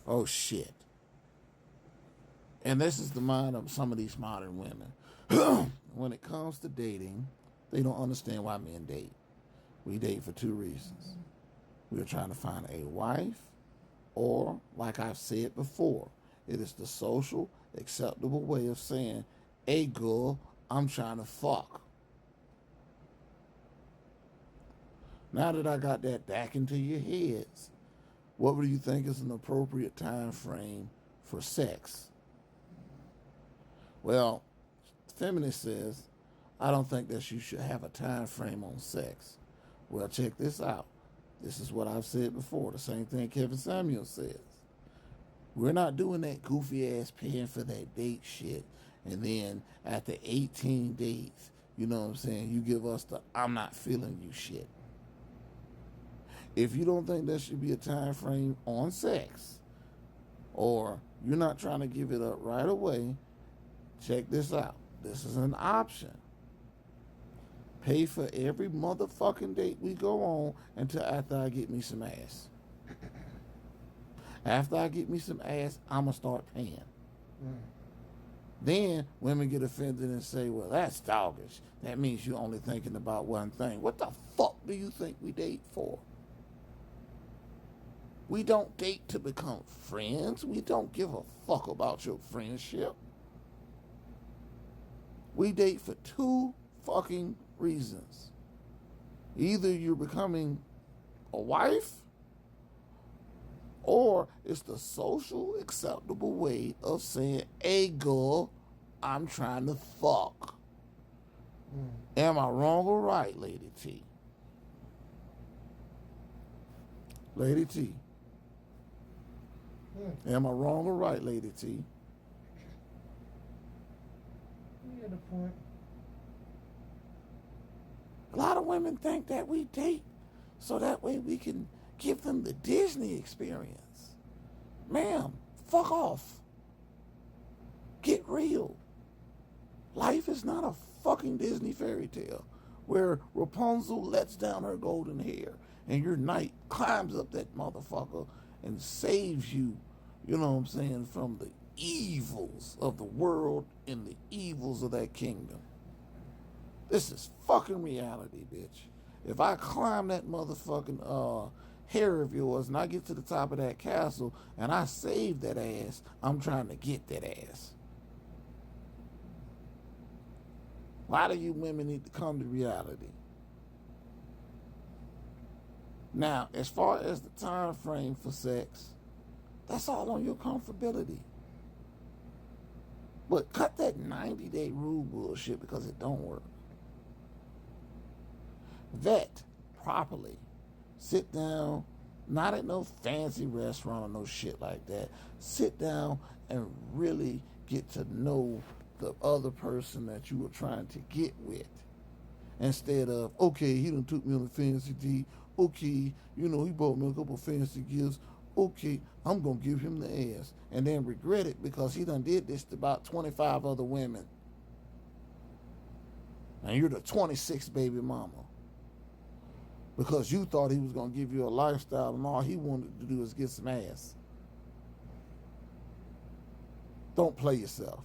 Oh shit. And this is the mind of some of these modern women. When it comes to dating, they don't understand why men date. We date for two reasons. We are trying to find a wife, or, like I've said before, it is the social, acceptable way of saying, hey girl, I'm trying to fuck. Now that I got that back into your heads, what would you think is an appropriate time frame for sex? Well, feminist says, I don't think that you should have a time frame on sex. Well, check this out. This is what I've said before, the same thing Kevin Samuel says. We're not doing that goofy ass paying for that date shit, and then after 18 days, you know what I'm saying, you give us the I'm not feeling you shit. If you don't think there should be a time frame on sex, or you're not trying to give it up right away, check this out. This is an option. Pay for every motherfucking date we go on until after I get me some ass. After I get me some ass, I'm going to start paying. Then women get offended and say, well, that's doggish. That means you're only thinking about one thing. What the fuck do you think we date for? We don't date to become friends. We don't give a fuck about your friendship. We date for two fucking reasons. Either you're becoming a wife, or it's the social acceptable way of saying, hey girl, I'm trying to fuck. Am I wrong or right, Lady T? Lady T. Am I wrong or right, Lady T? You get the point. A lot of women think that we date so that way we can give them the Disney experience. Ma'am, fuck off. Get real. Life is not a fucking Disney fairy tale where Rapunzel lets down her golden hair and your knight climbs up that motherfucker and saves you, you know what I'm saying, from the evils of the world and the evils of that kingdom. This is fucking reality, bitch. If I climb that motherfucking hair of yours and I get to the top of that castle and I save that ass, I'm trying to get that ass. A lot of you women need to come to reality. Now, as far as the time frame for sex, that's all on your comfortability. But cut that 90-day rule bullshit because it don't work. Vet properly. Sit down, not at no fancy restaurant or no shit like that. Sit down and really get to know the other person that you were trying to get with. Instead of, okay, he done took me on a fancy date. Okay, you know, he bought me a couple fancy gifts. Okay, I'm going to give him the ass. And then regret it because he done did this to about 25 other women. And you're the 26th baby mama. Because you thought he was going to give you a lifestyle and all he wanted to do is get some ass. Don't play yourself.